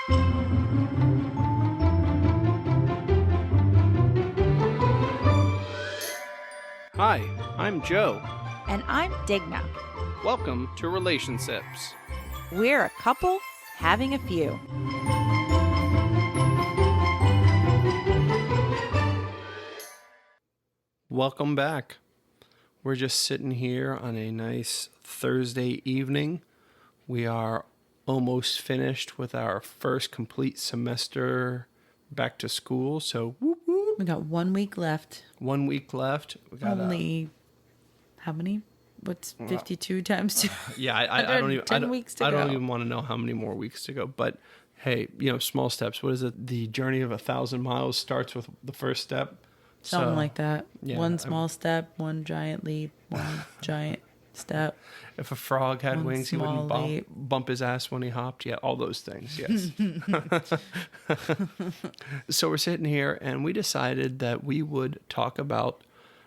Hi, I'm Joe. And I'm Digna. Welcome to Relationships. We're a couple having a few. Welcome back. We're just sitting here on a nice Thursday evening. We are almost finished with our first complete semester back to school. So whoop, whoop. We got 1 week left. 1 week left. We got how many? What's 52 times 2? Yeah, I don't even. 10 weeks to go. I don't even want to know how many more weeks to go. But hey, small steps. What is it? The journey of 1,000 miles starts with the first step. Something like that. Yeah, one small step, one giant leap, one giant step. If a frog had wings, he wouldn't bump his ass when he hopped. Yeah, all those things, yes. So we're sitting here, and we decided that we would talk about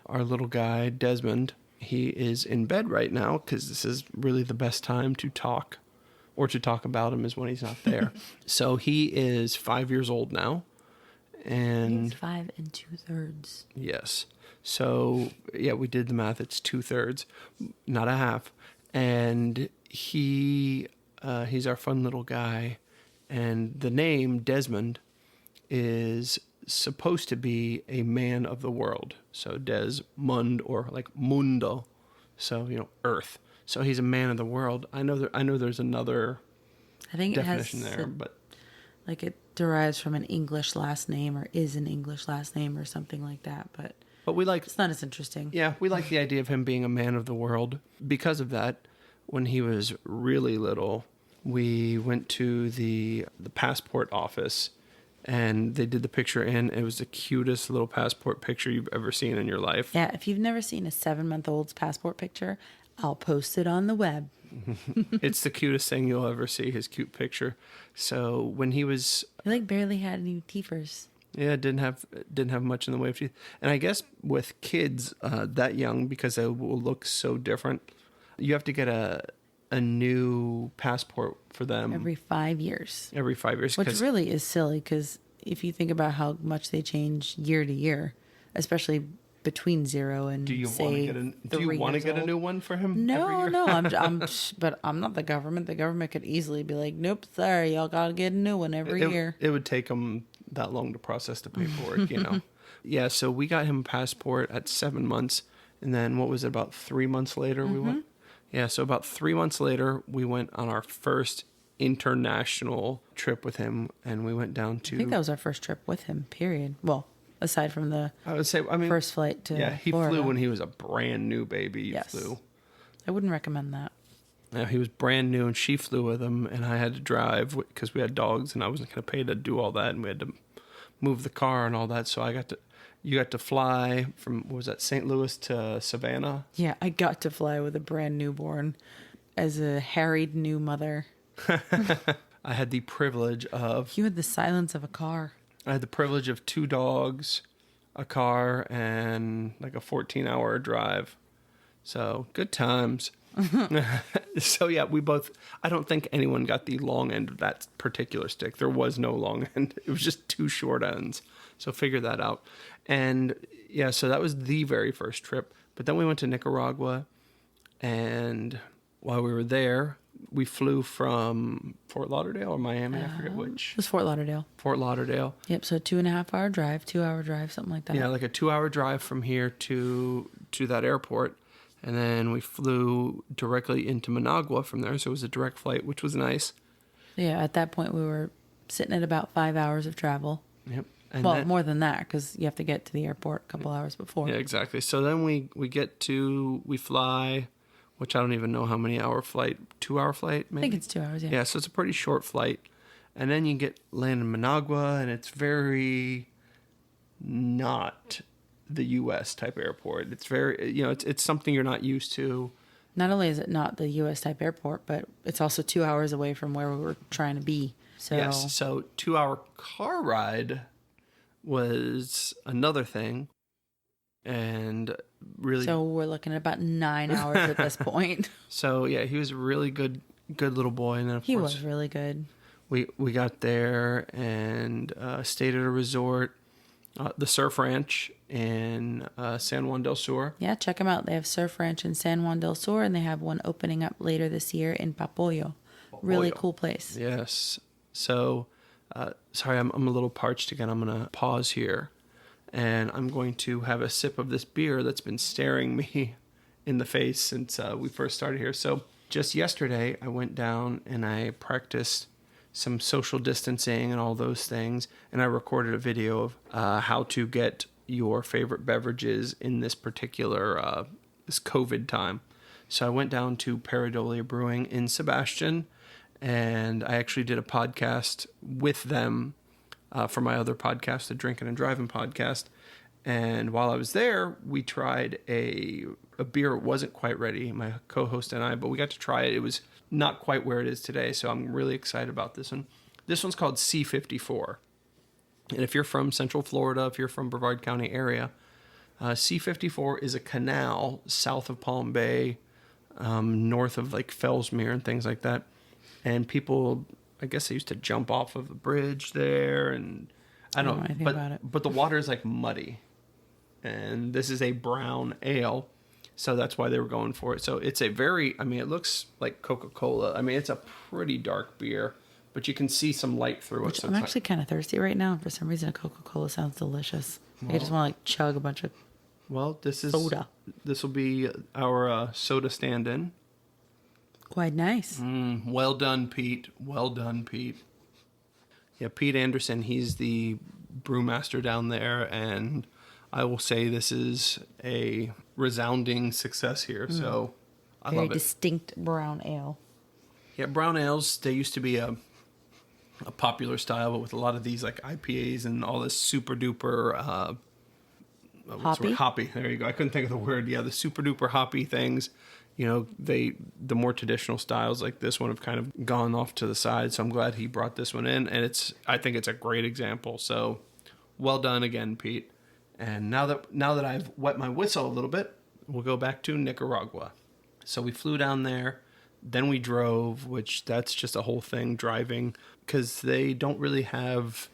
our little guy, Desmond. He is in bed right now because this is really the best time to talk, or to talk about him is when he's not there. So he is 5 years old now. And he's 5 2/3. Yes. So, yeah, we did the math. It's 2/3, not a half. And he's our fun little guy. And the name Desmond is supposed to be a man of the world. So Desmond, or like mundo. So, earth. So he's a man of the world. I know there's another definition there, but like it derives from an English last name, or is an English last name, or something like that. But we like, it's not as interesting. Yeah, we like the idea of him being a man of the world. Because of that, when he was really little, we went to the passport office, and they did the picture in. It was the cutest little passport picture you've ever seen in your life. Yeah, if you've never seen a 7-month-old's passport picture, I'll post it on the web. It's the cutest thing you'll ever see, his cute picture. So when he was... He barely had any teethers. Yeah, didn't have much in the way of teeth. And I guess with kids that young, because they will look so different, you have to get a new passport for them. Every 5 years. Every 5 years. Which really is silly, because if you think about how much they change year to year, especially between 0 and do you want to get a new one for him? No. But I'm not the government. The government could easily be like, nope, sorry, y'all gotta get a new one every year. It would take them that long to process the paperwork, Yeah, so we got him a passport at 7 months, and then what was it, about 3 months later we went? Yeah, so about 3 months later we went on our first international trip with him, and we went down to... I think that was our first trip with him, period. Well, aside from first flight to he Florida. flew when he was a brand new baby. Yes. Flew. I wouldn't recommend that. Yeah, he was brand new, and she flew with him, and I had to drive because we had dogs, and I wasn't going to pay to do all that, and we had to move the car and all that. So you got to fly from, what was that, St. Louis to Savannah? Yeah, I got to fly with a brand newborn as a harried new mother. I had the privilege of... You had the silence of a car. I had the privilege of 2 dogs, a car, and like a 14-hour drive. So, good times. So, yeah, I don't think anyone got the long end of that particular stick. There was no long end. It was just 2 short ends. So, figure that out. And, yeah, so that was the very first trip. But then we went to Nicaragua, and while we were there... We flew from Fort Lauderdale or Miami, I forget which. It was Fort Lauderdale. Fort Lauderdale. Yep, so 2.5-hour drive, 2-hour drive, something like that. Yeah, like a 2-hour drive from here to that airport. And then we flew directly into Managua from there, so it was a direct flight, which was nice. Yeah, at that point we were sitting at about 5 hours of travel. Yep. And more than that, because you have to get to the airport a couple hours before. Yeah, exactly. So then we fly... which I don't even know how many hour flight, 2-hour flight maybe? I think it's 2 hours, yeah. Yeah, so it's a pretty short flight. And then you land in Managua, and it's very not the U.S. type airport. It's very, it's something you're not used to. Not only is it not the U.S. type airport, but it's also 2 hours away from where we were trying to be. So yes, so 2-hour car ride was another thing. And really... So we're looking at about 9 hours at this point. So, yeah, he was a really good little boy. And then, of course, was really good. we got there and stayed at a resort, the Surf Ranch in San Juan del Sur. Yeah, check them out. They have Surf Ranch in San Juan del Sur, and they have one opening up later this year in Papollo. Really cool place. Yes. So, sorry, I'm a little parched again. I'm going to pause here, and I'm going to have a sip of this beer that's been staring me in the face since we first started here. So, just yesterday, I went down and I practiced some social distancing and all those things, and I recorded a video of how to get your favorite beverages in this particular this COVID time. So I went down to Pareidolia Brewing in Sebastian, and I actually did a podcast with them for my other podcast, the Drinking and Driving podcast. And while I was there, we tried a beer. It wasn't quite ready, my co-host and I, but we got to try it. It was not quite where it is today, so I'm really excited about this one. This one's called C54. And if you're from Central Florida, if you're from Brevard County area, C54 is a canal south of Palm Bay, north of like Fellsmere and things like that. And people, I guess they used to jump off of the bridge there, and I don't know anything but, about it. But the water is like muddy. And this is a brown ale, so that's why they were going for it. So it's a very, I mean, it looks like Coca-Cola. I mean, it's a pretty dark beer, but you can see some light through it. So I'm actually kind of thirsty right now. For some reason, a Coca-Cola sounds delicious. I just want to like chug a bunch of soda. This will be our soda stand-in. Quite nice. Well done, Pete. Well done, Pete. Yeah, Pete Anderson, he's the brewmaster down there, and I will say this is a resounding success here. So I Very love it. distinct brown ale. Yeah, brown ales, they used to be a popular style, but with a lot of these like IPAs and all this super duper hoppy. There you go. I couldn't think of the word. Yeah, the super duper hoppy things. You know, the more traditional styles like this one have kind of gone off to the side. So I'm glad he brought this one in, and I think it's a great example. So well done again, Pete. And now that I've wet my whistle a little bit, we'll go back to Nicaragua. So we flew down there, then we drove, which that's just a whole thing, driving, because they didn't have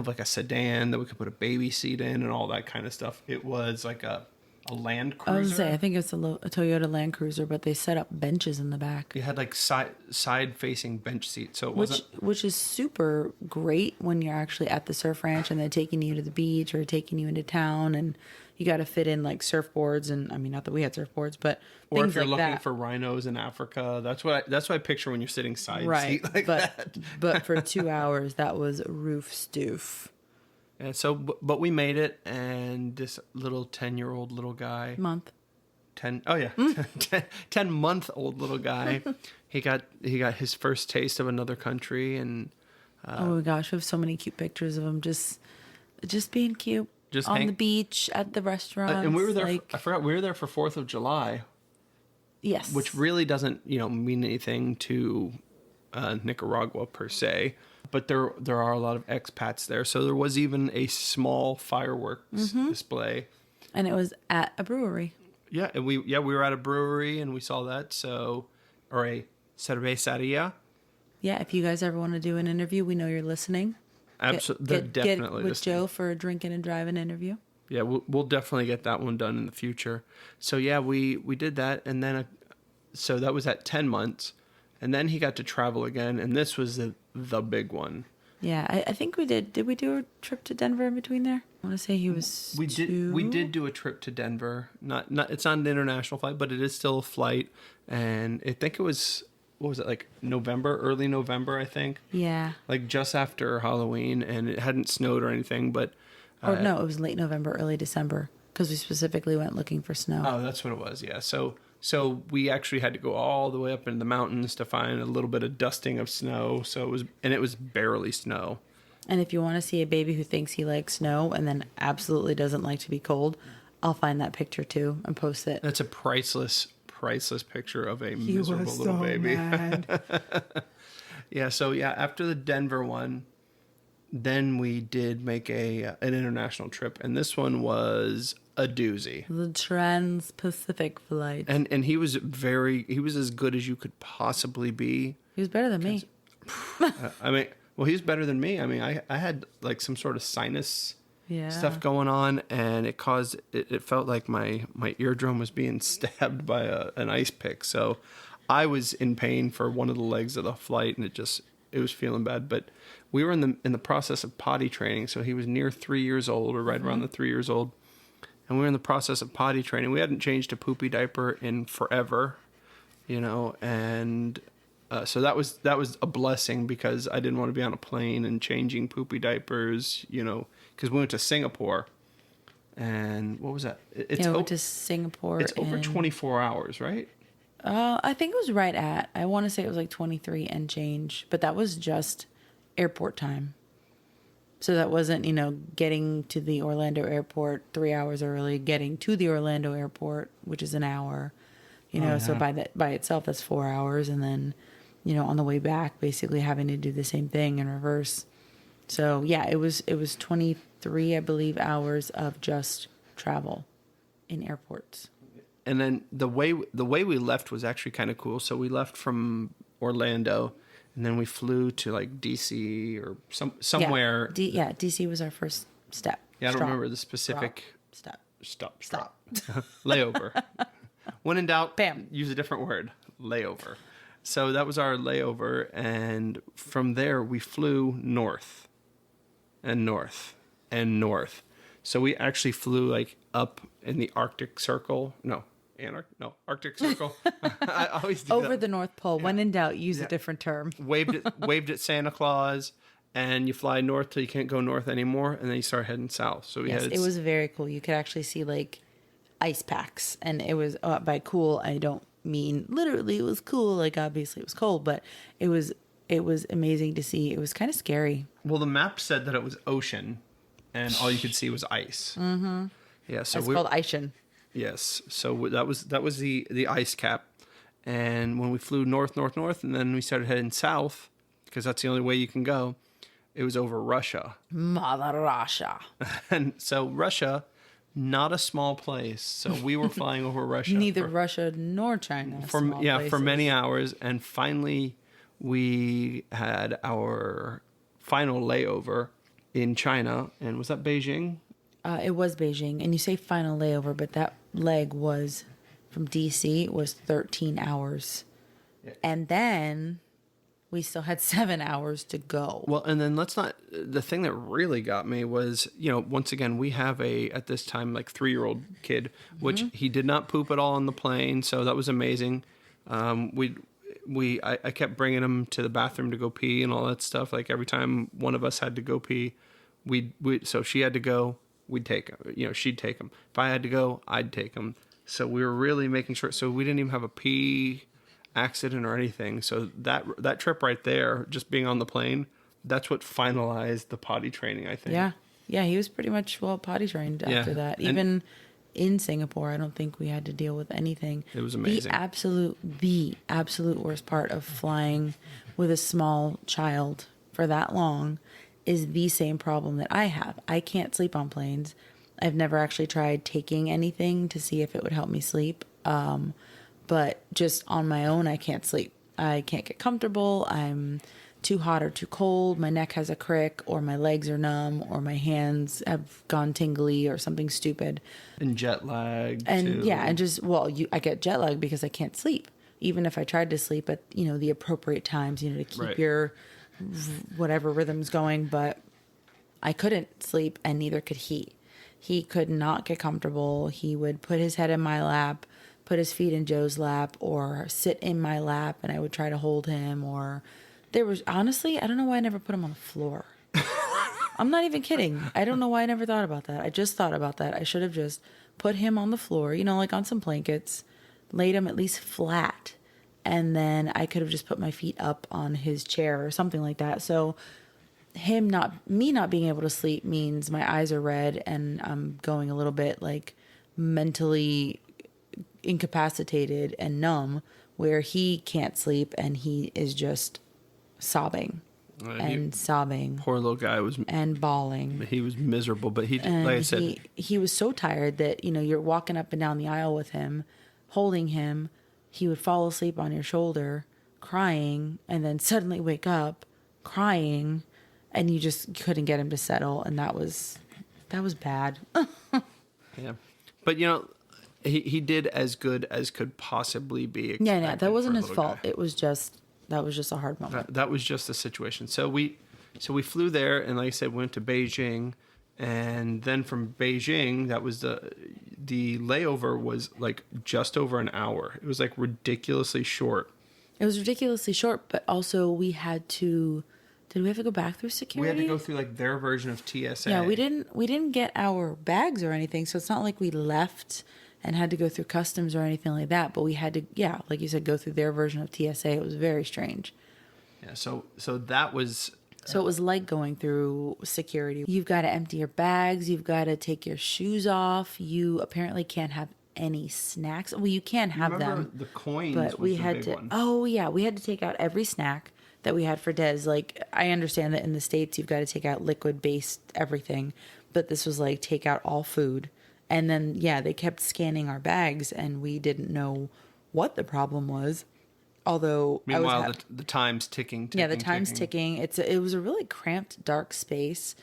like a sedan that we could put a baby seat in and all that kind of stuff. It was like a Land Cruiser. I was gonna say, I think it's a Toyota Land Cruiser, but they set up benches in the back. You had like side-facing bench seats, so it wasn't... Which is super great when you're actually at the surf ranch and they're taking you to the beach or taking you into town, and you got to fit in like surfboards, and I mean, not that we had surfboards, but or things if you're like looking that. for rhinos in Africa, that's what I picture when you're sitting side Right, seat like that. But for 2 hours, that was roof stoof. And so, but we made it, and this little 10-year-old little guy... 10-month-old little guy, he got his first taste of another country, and... oh my gosh, we have so many cute pictures of him just being cute. Just on the beach, at the restaurant. and we were there, I forgot, we were there for 4th of July. Yes. Which really doesn't, mean anything to Nicaragua per se. But there are a lot of expats there. So there was even a small fireworks display. And it was at a brewery. Yeah, and we were at a brewery and we saw that. Or a cerveceria. Yeah, if you guys ever want to do an interview, we know you're listening. Absolutely, definitely get with Joe for a drinking and driving interview. Yeah, we'll definitely get that one done in the future. So yeah, we did that, and then so that was at 10 months, and then he got to travel again, and this was the big one. Yeah, I think we did. Did we do a trip to Denver in between there? I want to say he was. We did do a trip to Denver. Not it's not an international flight, but it is still a flight, and I think it was. What was it, like early November, I think? Yeah. Like just after Halloween, and it hadn't snowed or anything, but... no, it was late November, early December, because we specifically went looking for snow. Oh, that's what it was, yeah. So we actually had to go all the way up in the mountains to find a little bit of dusting of snow, it was barely snow. And if you want to see a baby who thinks he likes snow and then absolutely doesn't like to be cold, I'll find that picture too and post it. That's a priceless picture of a miserable little baby. Mad. Yeah, so after the Denver one, then we did make an international trip, and this one was a doozy. The Trans-Pacific flight. And he was as good as you could possibly be. He was better than me. I mean, well, he's better than me. I mean, I had like some sort of sinus Yeah. stuff going on, and it felt like my eardrum was being stabbed by an ice pick. So I was in pain for one of the legs of the flight, and it was feeling bad. But we were in the process of potty training, so he was near 3 years old, or right around the 3 years old, and we were in the process of potty training. We hadn't changed a poopy diaper in forever, and so that was a blessing, because I didn't want to be on a plane and changing poopy diapers, because we went to Singapore, and what was that? We went to Singapore. It's over 24 hours, right? I think it was right at. I want to say it was like 23 and change, but that was just airport time. So that wasn't, getting to the Orlando airport 3 hours early, getting to the Orlando airport, which is an hour, So by itself that's 4 hours, and then, on the way back, basically having to do the same thing in reverse. So yeah, it was 23, I believe, hours of just travel in airports. And then the way we left was actually kind of cool. So we left from Orlando, and then we flew to like DC or somewhere. Yeah, DC was our first step. Yeah, I don't remember the specific stop. Layover. When in doubt, Bam. Use a different word. Layover. So that was our layover, and from there we flew north and north and north. So we actually flew like up in the Arctic Circle. Arctic Circle. I always do over that. the North Pole. Yeah. When in doubt, use a different term. waved at Santa Claus, and you fly north till you can't go north anymore, and then you start heading south. So it was very cool. You could actually see like ice packs, and it was by cool, I don't mean literally it was cool. Like obviously it was cold, but it was amazing to see. It was kind of scary. Well, the map said that it was ocean, and all you could see was ice. Mm-hmm. Yeah, so it's called Icen. Yes, so that was the ice cap, and when we flew north, and then we started heading south, because that's the only way you can go. It was over Russia. Mother Russia. And so Russia, not a small place. So we were flying over Russia. Neither Russia nor China. For many hours, and finally we had our final layover in China. And was that Beijing? It was Beijing, and you say final layover, but that leg was from DC was 13 hours, and then we still had 7 hours to go. Well, and then the thing that really got me was, once again, we have at this time, like 3-year-old kid, which he did not poop at all on the plane. So that was amazing. I kept bringing him to the bathroom to go pee and all that stuff. Like every time one of us had to go pee, so she had to go, we'd take him, she'd take him. If I had to go, I'd take him. So we were really making sure. So we didn't even have a pee accident or anything. So that trip right there, just being on the plane, that's what finalized the potty training, I think. Yeah, he was pretty much potty trained after that. Even in Singapore, I don't think we had to deal with anything. It was amazing. The absolute worst part of flying with a small child for that long is the same problem that I have. I can't sleep on planes. I've never actually tried taking anything to see if it would help me sleep. But just on my own, I can't sleep. I can't get comfortable. I'm too hot or too cold. My neck has a crick, or my legs are numb, or my hands have gone tingly, or something stupid. And jet lag. And too. I get jet lag because I can't sleep. Even if I tried to sleep at, the appropriate times, to keep your whatever rhythms going. But I couldn't sleep, and neither could he. He could not get comfortable. He would put his head in my lap, put his feet in Joe's lap, or sit in my lap, and I would try to hold him. Or honestly, I don't know why I never put him on the floor. I'm not even kidding. I don't know why I never thought about that. I just thought about that. I should have just put him on the floor, like on some blankets, laid him at least flat, and then I could have just put my feet up on his chair or something like that. So me not being able to sleep means my eyes are red and I'm going a little bit like mentally incapacitated and numb, where he can't sleep and he is just sobbing sobbing. Poor little guy was and bawling. He was miserable, but like I said, he was so tired that you're walking up and down the aisle with him, holding him. He would fall asleep on your shoulder, crying and then suddenly wake up crying, and you just couldn't get him to settle, and that was bad. Yeah. But, he did as good as could possibly be expected. Yeah, that wasn't for a his little fault. guy. That was just a hard moment. That was just the situation. So we flew there, and like I said, went to Beijing, and then from Beijing, that was the layover was like just over an hour. It was like ridiculously short. It was ridiculously short, but also we had to. Did we have to go back through security? We had to go through like their version of TSA. Yeah, we didn't get our bags or anything, so it's not like we left and had to go through customs or anything like that. But we had to, yeah, like you said, go through their version of TSA. It was very strange. Yeah, so that was. So it was like going through security. You've got to empty your bags. You've got to take your shoes off. You apparently can't have any snacks. Well, you can have them. The coins, but we had to. One. Oh yeah, we had to take out every snack that we had for Des. Like, I understand that in the States you've got to take out liquid-based everything, but this was like take out all food. And then yeah, they kept scanning our bags, and we didn't know what the problem was. Although meanwhile the time's ticking. Yeah, the time's ticking. It was a really cramped, dark space.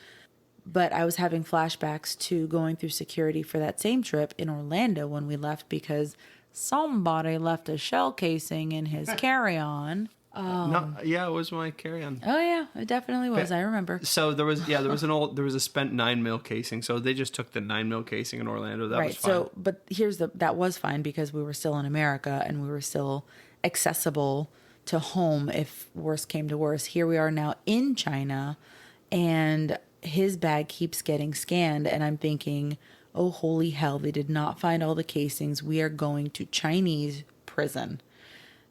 But I was having flashbacks to going through security for that same trip in Orlando when we left, because somebody left a shell casing in his carry-on. It was my carry-on. Oh yeah, it definitely was. I remember. So there was a spent 9mm casing. So they just took the 9mm casing in Orlando. That was fine. So, but that was fine because we were still in America and we were still accessible to home if worse came to worse. Here we are now in China, and his bag keeps getting scanned, and I'm thinking, oh holy hell, they did not find all the casings. We are going to Chinese prison.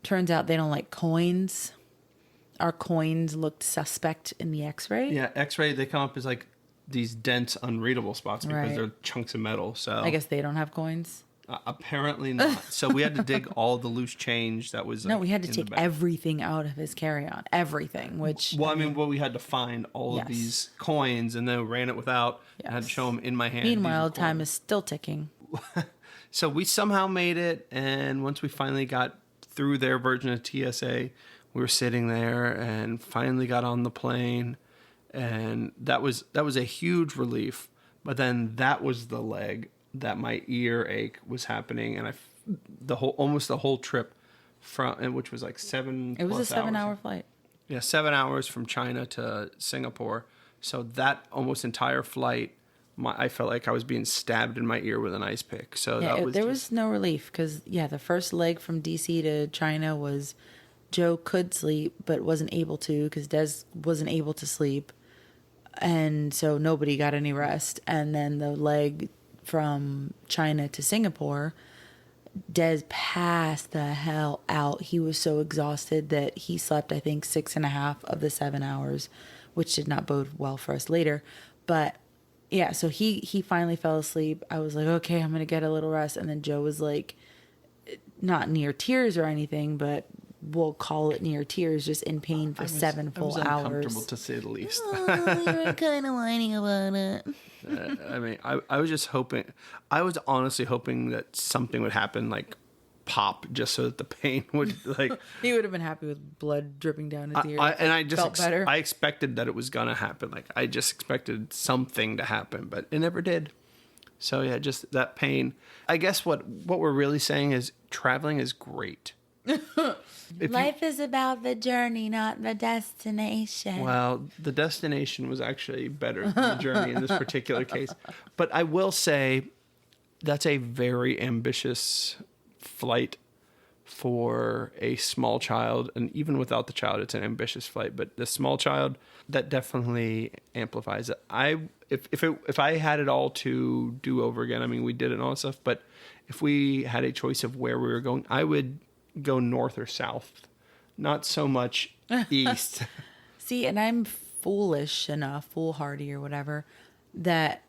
Turns out they don't like coins. Our coins looked suspect in the x-ray. Yeah, x-ray, they come up as like these dense, unreadable spots because they're chunks of metal. So I guess they don't have coins. Apparently not. So we had to dig all the loose change that was. No, we had to take everything out of his carry-on. Everything, which. Well, we had to find all of these coins, and then ran it without. Yes. And had to show them in my hand. Meanwhile, time is still ticking. So we somehow made it, and once we finally got through their version of TSA, we were sitting there and finally got on the plane, and that was a huge relief. But then that was the leg that my earache was happening, and almost the whole trip from, which was like 7. It was a 7-hour flight. Yeah, 7 hours from China to Singapore. So that almost entire flight, I felt like I was being stabbed in my ear with an ice pick. So yeah, there was no relief because the first leg from DC to China was Joe could sleep but wasn't able to because Des wasn't able to sleep, and so nobody got any rest. And then the leg from China to Singapore, Des passed the hell out. He was so exhausted that he slept, I think, 6.5 of the 7 hours, which did not bode well for us later. But yeah, so he finally fell asleep. I was like, okay, I'm gonna get a little rest. And then Joe was like, not near tears or anything, but we'll call it near tears, just in pain for 7 full hours. Uncomfortable to say the least. Oh, you were kind of whining about it. I was just hoping. I was honestly hoping that something would happen, like pop, just so that the pain would like. He would have been happy with blood dripping down his ear. I expected that it was gonna happen. Like I just expected something to happen, but it never did. So yeah, just that pain. I guess what we're really saying is traveling is great. Life is about the journey, not the destination. Well, the destination was actually better than the journey in this particular case. But I will say that's a very ambitious flight for a small child. And even without the child, it's an ambitious flight. But the small child, that definitely amplifies it. If I had it all to do over again, we did it and all that stuff. But if we had a choice of where we were going, I would go north or south, not so much east. See, and I'm foolhardy or whatever, that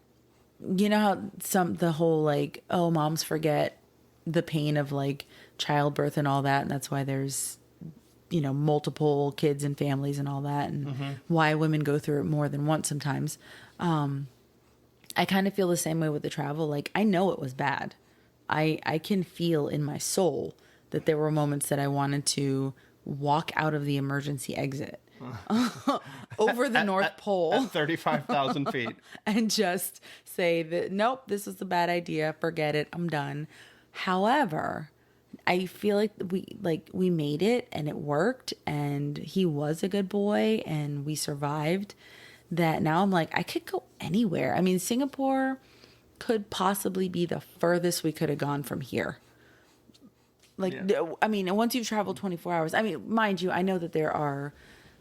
you know how the whole like, oh, moms forget the pain of like childbirth and all that, and that's why there's multiple kids and families and all that, and why women go through it more than once sometimes. I kind of feel the same way with the travel. Like, I know it was bad. I can feel in my soul that there were moments that I wanted to walk out of the emergency exit over the North Pole at 35,000 feet and just say that, nope, this was a bad idea. Forget it. I'm done. However, I feel like we made it and it worked and he was a good boy and we survived. That now I'm like, I could go anywhere. I mean, Singapore could possibly be the furthest we could have gone from here. Like, yeah. I mean, once you've traveled 24 hours, I mean, mind you, I know that there are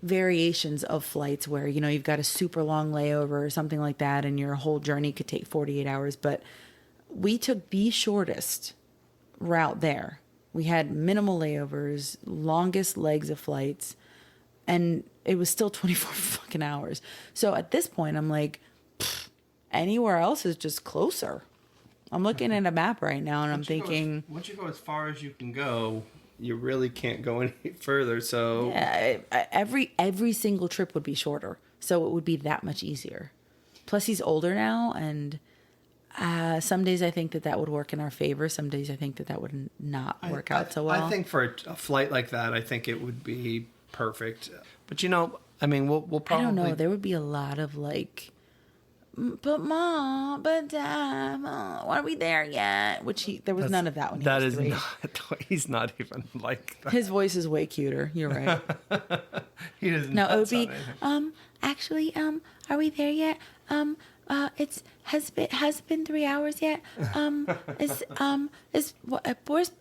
variations of flights where, you know, you've got a super long layover or something like that and your whole journey could take 48 hours. But we took the shortest route there. We had minimal layovers, longest legs of flights, and it was still 24 fucking hours. So at this point, I'm like, anywhere else is just closer. I'm looking at a map right now, and I'm thinking... Once you go as far as you can go, you really can't go any further, so... Yeah, every single trip would be shorter, so it would be that much easier. Plus, he's older now, and some days I think that would work in our favor. Some days I think that would not work out so well. I think for a flight like that, I think it would be perfect. But, you know, I mean, we'll probably... I don't know. There would be a lot of, like... But Mom, but Dad, Mom, are we there yet? There was none of that when he was 3. He's not even like that. His voice is way cuter. You're right. He doesn't. No, it would be. Actually, are we there yet? Has been 3 hours yet? Boris,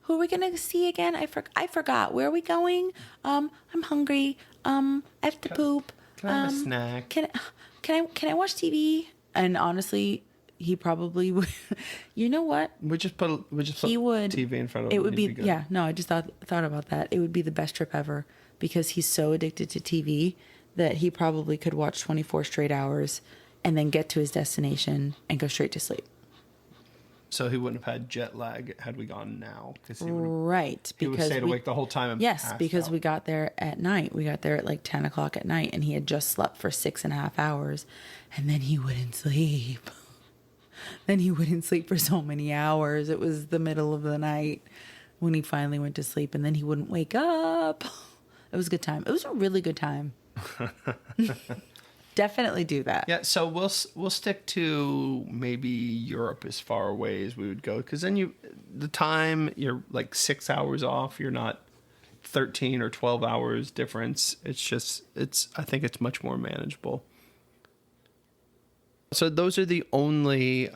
who are we gonna see again? I forgot. Where are we going? I'm hungry. I have to poop. Can I have a snack? Can I watch TV? And honestly, he probably would. You know what? We just put TV in front of him. It would be yeah. No, I just thought about that. It would be the best trip ever because he's so addicted to TV that he probably could watch 24 straight hours and then get to his destination and go straight to sleep. So he wouldn't have had jet lag had we gone now. Right. He would stayed awake the whole time. And yes, because we got there at night. We got there at like 10 o'clock at night and he had just slept for 6.5 hours and then he wouldn't sleep. Then he wouldn't sleep for so many hours. It was the middle of the night when he finally went to sleep and then he wouldn't wake up. It was a good time. It was a really good time. Definitely do that. Yeah, so we'll stick to maybe Europe as far away as we would go, because then you're like 6 hours off. You're not 13 or 12 hours difference. I think it's much more manageable. So those are the only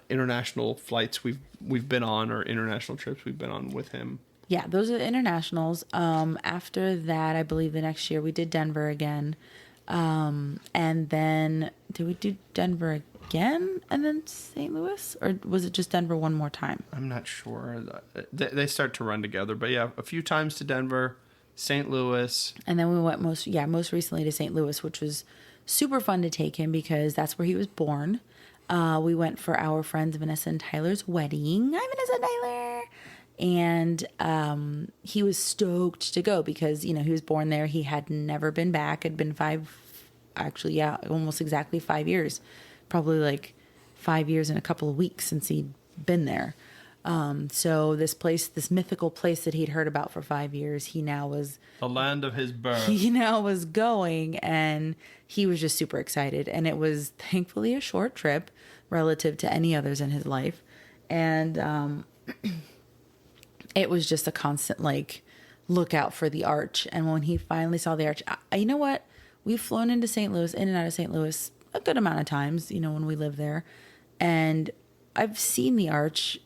international flights we've been on, or international trips we've been on with him. Yeah, those are the internationals. After that, I believe the next year we did Denver again. And then did we do Denver again and then St. Louis, or was it just Denver one more time? I'm not sure. They start to run together, but yeah, a few times to Denver, St. Louis. And then we went most recently to St. Louis, which was super fun to take him because that's where he was born. We went for our friends Vanessa and Tyler's wedding. Hi, Vanessa and Tyler. And he was stoked to go because, you know, he was born there. He had never been back. It'd been almost exactly 5 years. Probably like 5 years and a couple of weeks since he'd been there. So this mythical place that he'd heard about for 5 years, he now was... The land of his birth. He now was going, and he was just super excited. And it was thankfully a short trip relative to any others in his life. And... it was just a constant, like, look out for the arch. And when he finally saw the arch, you know what? We've flown into St. Louis, in and out of St. Louis a good amount of times, you know, when we lived there. And I've seen the arch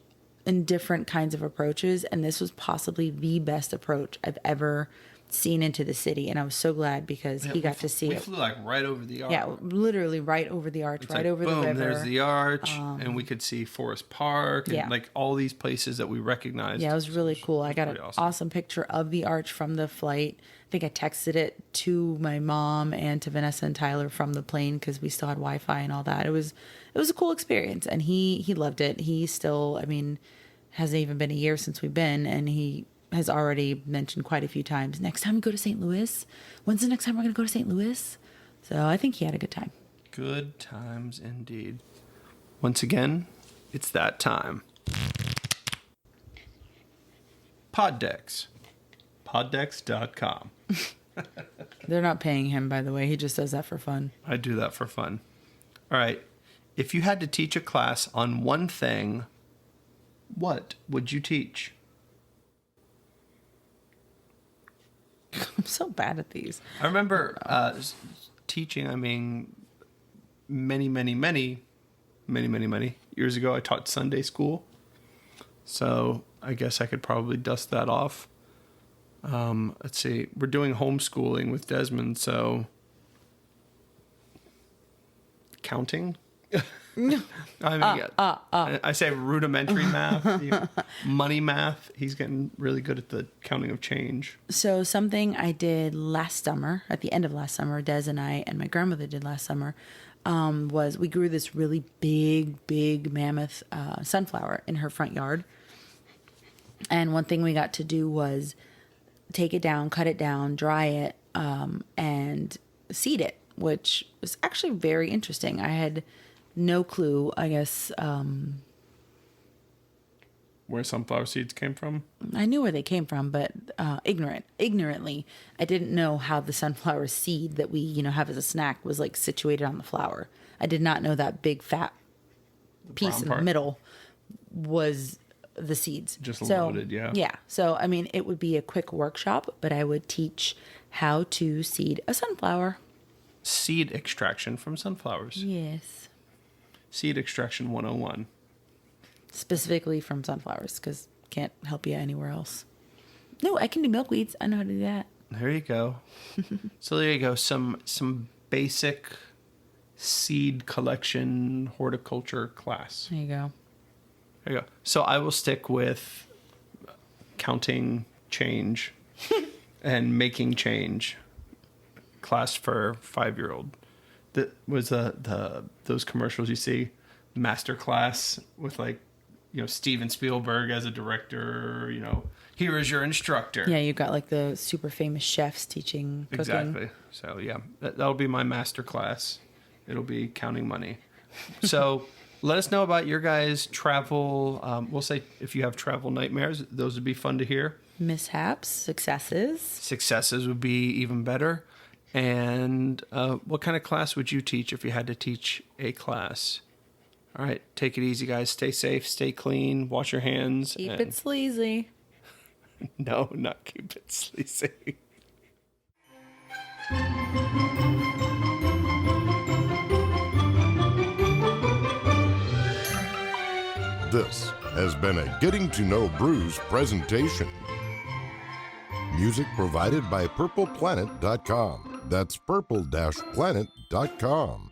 in different kinds of approaches. And this was possibly the best approach I've ever seen into the city. And I was so glad because he got to see it. We flew like right over the arch. Yeah, literally right over the arch, right over the river. Boom, there's the arch. And we could see Forest Park and like all these places that we recognized. Yeah, it was really cool. I got an awesome picture of the arch from the flight. I think I texted it to my mom and to Vanessa and Tyler from the plane because we still had Wi-Fi and all that. It was a cool experience and he loved it. He still, I mean, hasn't even been a year since we've been, and he has already mentioned quite a few times, next time we go to St. Louis, when's the next time we're going to go to St. Louis? So I think he had a good time. Good times indeed. Once again, it's that time. Pod decks. poddex.com. They're not paying him, by the way. He just does that for fun. I do that for fun. All right. If you had to teach a class on one thing, what would you teach? I'm so bad at these. I remember teaching, many years ago, I taught Sunday school. So I guess I could probably dust that off. Let's see. We're doing homeschooling with Desmond, so counting. I say rudimentary math, money math. He's getting really good at the counting of change. So something I did last summer, at the end of last summer, Des and I and my grandmother did last summer, was we grew this really big mammoth sunflower in her front yard. And one thing we got to do was take it down, cut it down, dry it, and seed it, which was actually very interesting. I had no clue, I guess. Where sunflower seeds came from? I knew where they came from, but ignorantly, I didn't know how the sunflower seed that we, have as a snack was like situated on the flower. I did not know that big fat piece in the middle was the seeds. Just loaded, yeah. Yeah. So, it would be a quick workshop, but I would teach how to seed a sunflower. Seed extraction from sunflowers. Yes. Seed extraction 101. Specifically from sunflowers, because can't help you anywhere else. No, I can do milkweeds. I know how to do that. There you go. So there you go. Some basic seed collection horticulture class. There you go. There you go. So I will stick with counting change and making change class for 5-year-old. That was those commercials you see, master class with Steven Spielberg as a director, here is your instructor. Yeah, you've got like the super famous chefs teaching cooking. Exactly. So yeah, that'll be my master class. It'll be counting money. So let us know about your guys' travel. We'll say if you have travel nightmares, those would be fun to hear. Mishaps, successes. Successes would be even better. And what kind of class would you teach if you had to teach a class? All right, take it easy, guys. Stay safe, stay clean, wash your hands. Keep it sleazy. No, not keep it sleazy. This has been a Getting to Know Brews presentation. Music provided by purpleplanet.com. That's purple-planet.com.